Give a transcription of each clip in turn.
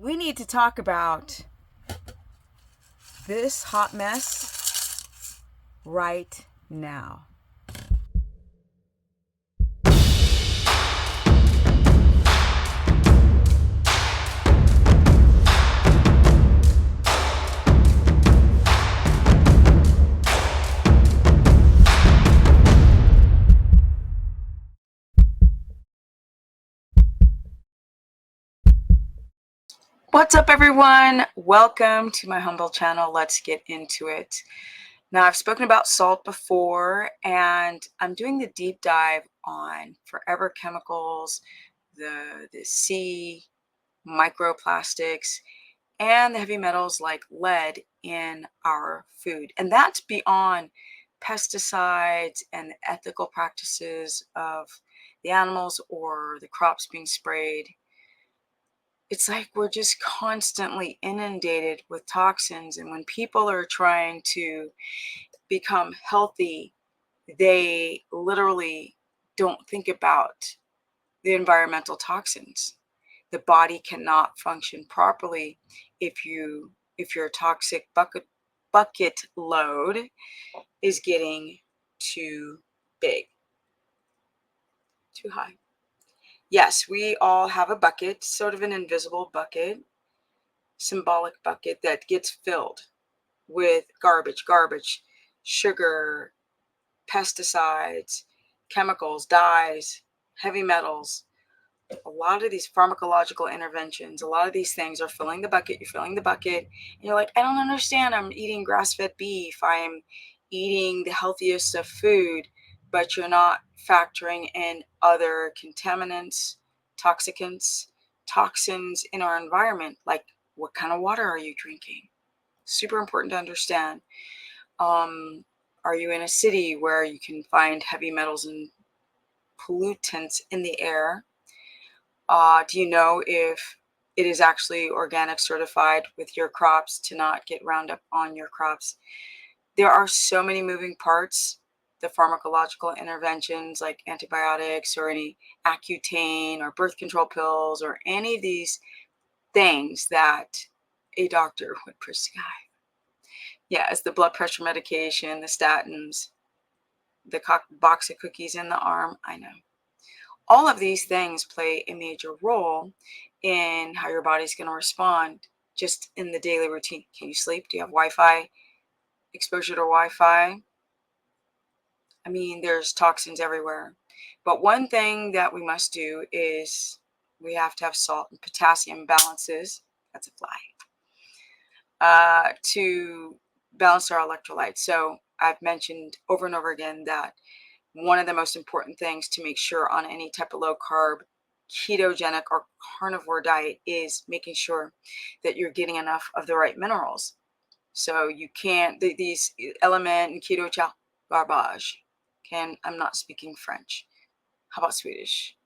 we need to talk about this hot mess right now. What's up, everyone? Welcome to my humble channel. Let's get into it. Now, I've spoken about salt before, and I'm doing the deep dive on forever chemicals, the sea, microplastics, and the heavy metals like lead in our food. And that's beyond pesticides and the ethical practices of the animals or the crops being sprayed. It's like we're just constantly inundated with toxins. And when people are trying to become healthy, they literally don't think about the environmental toxins. The body cannot function properly if your toxic bucket load is getting too big, too high. Yes, we all have a bucket, sort of an invisible bucket, symbolic bucket that gets filled with garbage, sugar, pesticides, chemicals, dyes, heavy metals. A lot of these pharmacological interventions, a lot of these things are filling the bucket. You're filling the bucket, and you're like, I don't understand. I'm eating grass-fed beef. I'm eating the healthiest of food, but you're not factoring in other contaminants, toxicants, toxins in our environment. Like, what kind of water are you drinking? Super important to understand. Are you in a city where you can find heavy metals and pollutants in the air? Do you know if it is actually organic certified with your crops to not get Roundup on your crops? There are so many moving parts. The pharmacological interventions like antibiotics or any Accutane or birth control pills or any of these things that a doctor would prescribe. Yes, the blood pressure medication, the statins, the box of cookies in the arm. I know. All of these things play a major role in how your body's going to respond just in the daily routine. Can you sleep? Do you have Wi-Fi? Exposure to Wi-Fi? I mean, there's toxins everywhere. But one thing that we must do is we have to have salt and potassium balances. That's a fly. To balance our electrolytes. So I've mentioned over and over again that one of the most important things to make sure on any type of low carb, ketogenic, or carnivore diet is making sure that you're getting enough of the right minerals. So you can't, these element and keto chow garbage. I'm not speaking French. How about Swedish?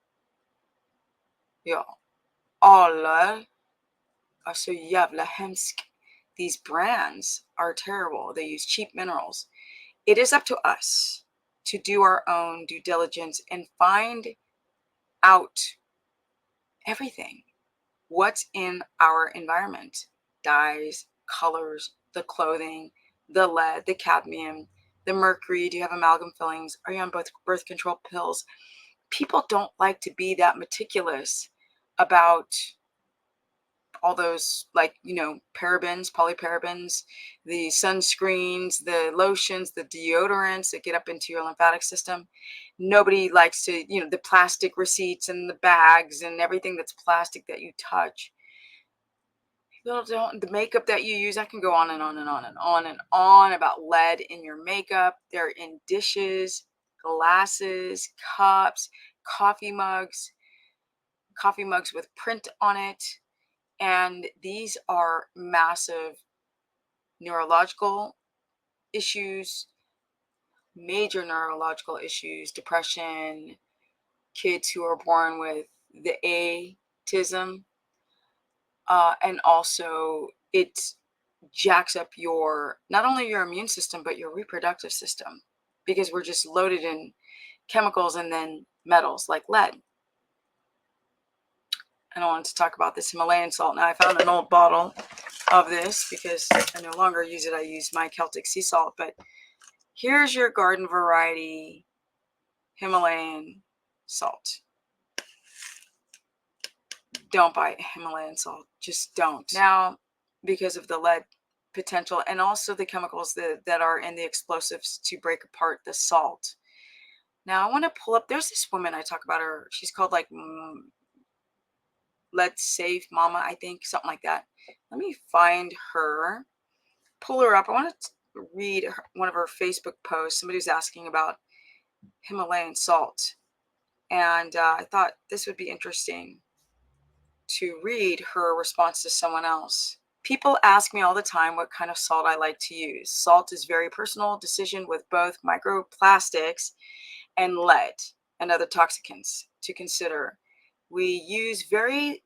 Ja, alla är så jävla hemsk. These brands are terrible. They use cheap minerals. It is up to us to do our own due diligence and find out everything. What's in our environment? Dyes, colors, the clothing, the lead, the cadmium, the mercury. Do you have amalgam fillings? Are you on both birth control pills? People don't like to be that meticulous about all those, like, parabens, polyparabens, the sunscreens, the lotions, the deodorants that get up into your lymphatic system. Nobody likes to, the plastic receipts and the bags and everything that's plastic that you touch. People don't, the makeup that you use, I can go on and on and on and on and on about lead in your makeup. They're in dishes, glasses, cups, coffee mugs with print on it. And these are massive neurological issues, major neurological issues, depression, kids who are born with the autism, and also it jacks up not only your immune system, but your reproductive system, because we're just loaded in chemicals and then metals like lead. And I wanted to talk about this Himalayan salt. Now I found an old bottle of this because I no longer use it. I use my Celtic sea salt, but here's your garden variety Himalayan salt. Don't buy Himalayan salt. Just don't. Now, because of the lead potential and also the chemicals that are in the explosives to break apart the salt. Now I want to pull up, there's this woman, I talk about her. She's called like Let's Save Mama, I think, something like that. Let me find her, pull her up. I want to read one of her Facebook posts. Somebody was asking about Himalayan salt. And I thought this would be interesting to read her response to someone else. People ask me all the time what kind of salt I like to use. Salt is very personal decision with both microplastics and lead and other toxins to consider. We use very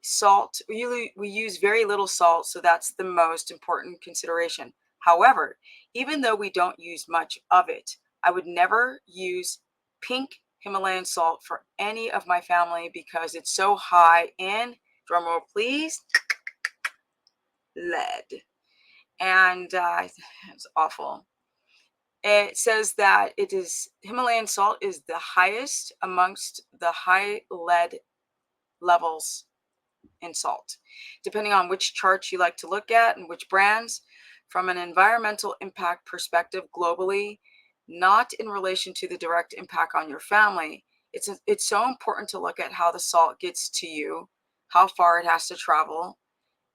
little salt, so that's the most important consideration. However, even though we don't use much of it, I would never use pink Himalayan salt for any of my family because it's so high in, drumroll please, lead. And it's awful. It says that Himalayan salt is the highest amongst the high lead levels in salt. Depending on which charts you like to look at and which brands, from an environmental impact perspective globally, not in relation to the direct impact on your family, it's so important to look at how the salt gets to you, how far it has to travel.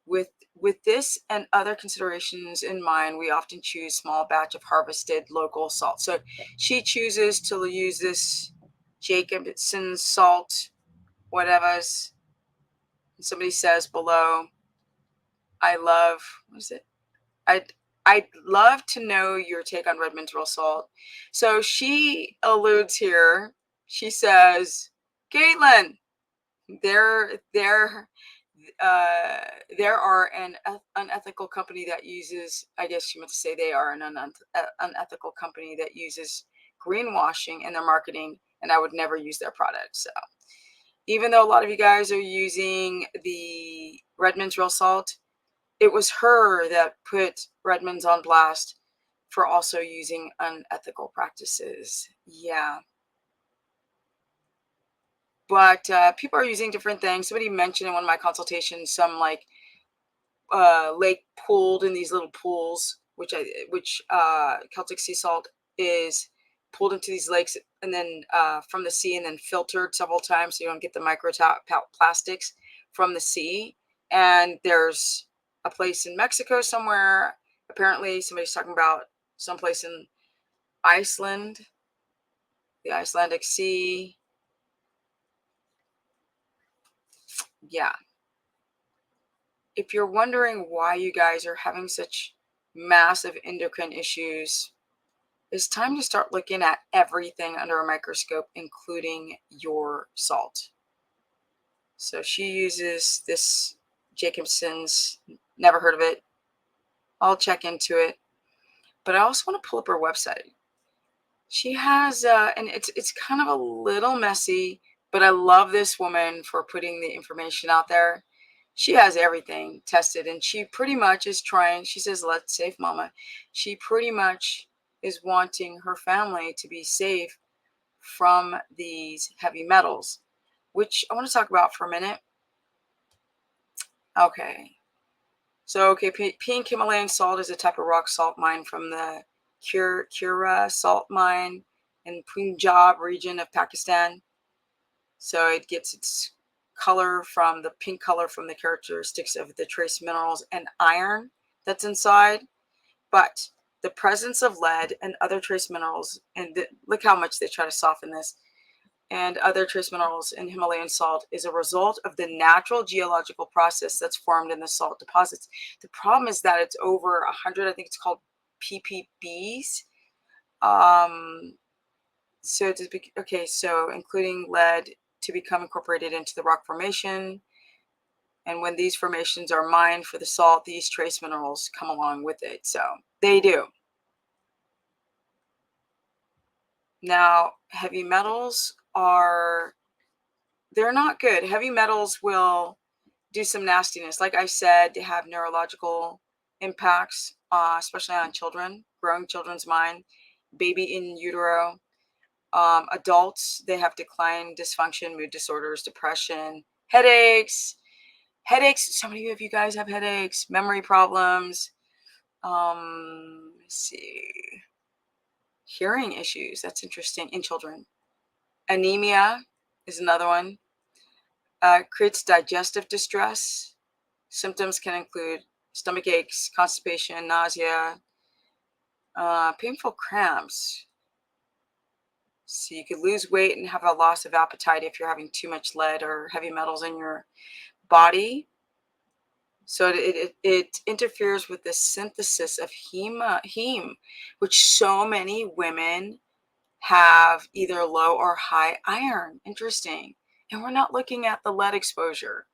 With this and other considerations in mind, we often choose small batch of harvested local salt. So she chooses to use this Jacobson salt, whatever's. Somebody says below, what is it? I'd love to know your take on red mineral salt. So she alludes here. She says, Caitlin, there are an unethical company that uses, I guess you meant to say they are an unethical company that uses greenwashing in their marketing, and I would never use their product. So even though a lot of you guys are using the Redmond's real salt, it was her that put Redmond's on blast for also using unethical practices. Yeah. But people are using different things. Somebody mentioned in one of my consultations some like lake pooled in these little pools, which Celtic sea salt is pulled into these lakes and then from the sea and then filtered several times so you don't get the microplastics from the sea. And there's a place in Mexico somewhere. Apparently, somebody's talking about someplace in Iceland, the Icelandic Sea. Yeah. If you're wondering why you guys are having such massive endocrine issues, it's time to start looking at everything under a microscope, including your salt. So she uses this Jacobson's, never heard of it. I'll check into it. But I also want to pull up her website. She has, and it's kind of a little messy, but I love this woman for putting the information out there. She has everything tested, and she pretty much is trying. She says, "Let's save Mama." She pretty much is wanting her family to be safe from these heavy metals, which I want to talk about for a minute. Okay. So, pink Himalayan salt is a type of rock salt mine from the Kura salt mine in Punjab region of Pakistan. So it gets its color from the pink color from the characteristics of the trace minerals and iron that's inside. But the presence of lead and other trace minerals, and look how much they try to soften this, and other trace minerals in Himalayan salt is a result of the natural geological process that's formed in the salt deposits. The problem is that it's over 100, I think it's called ppbs. So including lead to become incorporated into the rock formation. And when these formations are mined for the salt, these trace minerals come along with it. So they do. Now, heavy metals they're not good. Heavy metals will do some nastiness. Like I said, they have neurological impacts, especially on children, growing children's mind, baby in utero. Adults, they have decline, dysfunction, mood disorders, depression, headaches. Headaches. So many of you guys have headaches, memory problems. Let's see. Hearing issues. That's interesting in children. Anemia is another one. Creates digestive distress. Symptoms can include stomach aches, constipation, nausea, painful cramps. So you could lose weight and have a loss of appetite if you're having too much lead or heavy metals in your body. So it interferes with the synthesis of heme, which so many women have either low or high iron. Interesting. And we're not looking at the lead exposure.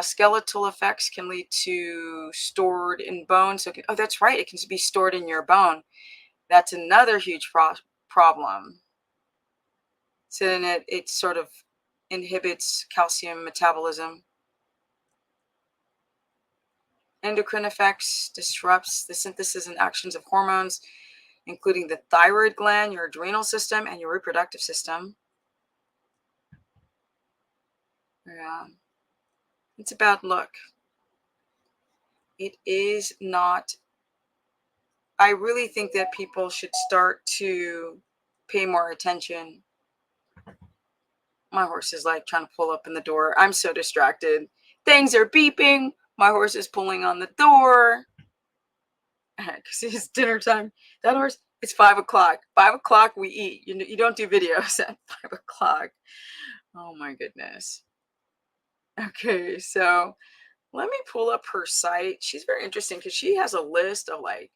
Skeletal effects can lead to stored in bone. So, oh, that's right. It can be stored in your bone. That's another huge problem. So then it sort of inhibits calcium metabolism. Endocrine effects disrupts the synthesis and actions of hormones, including the thyroid gland, your adrenal system, and your reproductive system. Yeah, it's a bad look. It is not. I really think that people should start to pay more attention. My horse is like trying to pull up in the door. I'm so distracted. Things are beeping. My horse is pulling on the door. Because it's dinner time. That horse, it's 5 o'clock. 5 o'clock we eat. You don't do videos at 5 o'clock. Oh my goodness. Okay, so let me pull up her site. She's very interesting because she has a list of like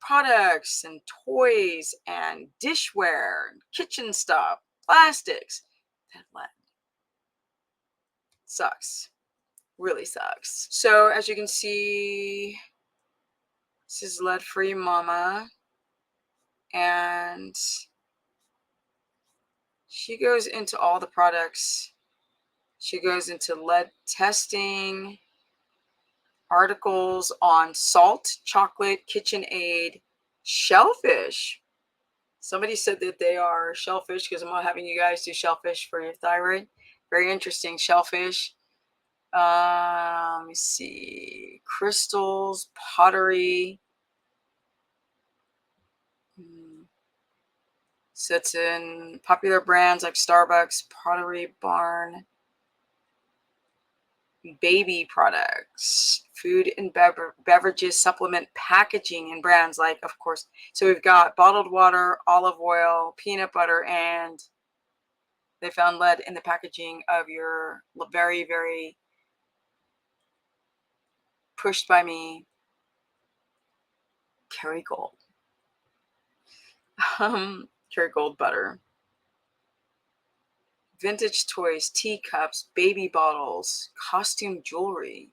products and toys and dishware, and kitchen stuff, plastics. That lead sucks. Really sucks. So as you can see, this is lead-free mama. And she goes into all the products. She goes into lead testing, articles on salt, chocolate, KitchenAid, shellfish. Somebody said that they are shellfish because I'm having you guys do shellfish for your thyroid. Very interesting, shellfish. Let me see. Crystals, pottery. So it's in popular brands like Starbucks, Pottery Barn, baby products, food and beverages, supplement packaging, and brands like, of course. So we've got bottled water, olive oil, peanut butter, and they found lead in the packaging of your very, very pushed by me Kerrygold. Kerrygold butter. Vintage toys, teacups, baby bottles, costume jewelry,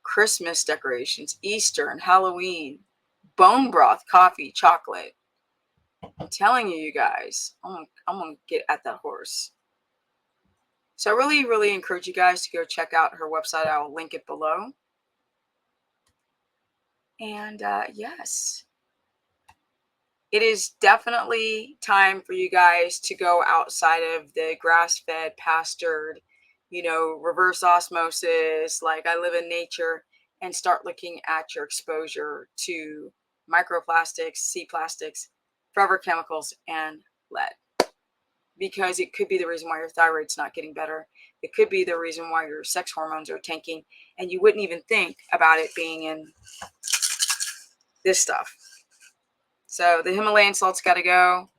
Christmas decorations, Easter and Halloween, bone broth, coffee, chocolate. I'm telling you, you guys, I'm gonna get at that horse. So I really, really encourage you guys to go check out her website. I will link it below. And yes, it is definitely time for you guys to go outside of the grass-fed, pastured, reverse osmosis, like I live in nature, and start looking at your exposure to microplastics, sea plastics, forever chemicals, and lead. Because it could be the reason why your thyroid's not getting better. It could be the reason why your sex hormones are tanking, and you wouldn't even think about it being in this stuff. So the Himalayan salt's got to go.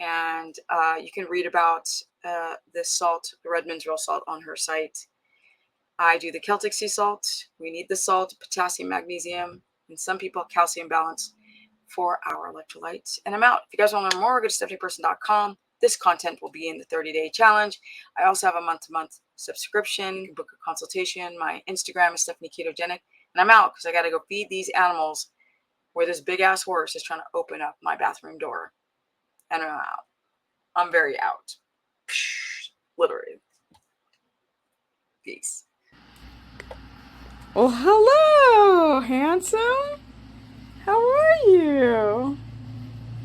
And you can read about this salt, the Redmond's Real Salt, on her site. I do the Celtic sea salt. We need the salt, potassium, magnesium, and some people calcium balance for our electrolytes. And I'm out. If you guys want to learn more, go to stephanieperson.com. This content will be in the 30-day challenge. I also have a month-to-month subscription. You can book a consultation. My Instagram is Stephanie Ketogenic. And I'm out because I got to go feed these animals where this big-ass horse is trying to open up my bathroom door. And I'm out. I'm very out. Literally. Peace. Well, hello, handsome. How are you?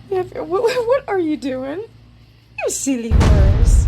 What are you doing? You silly horse.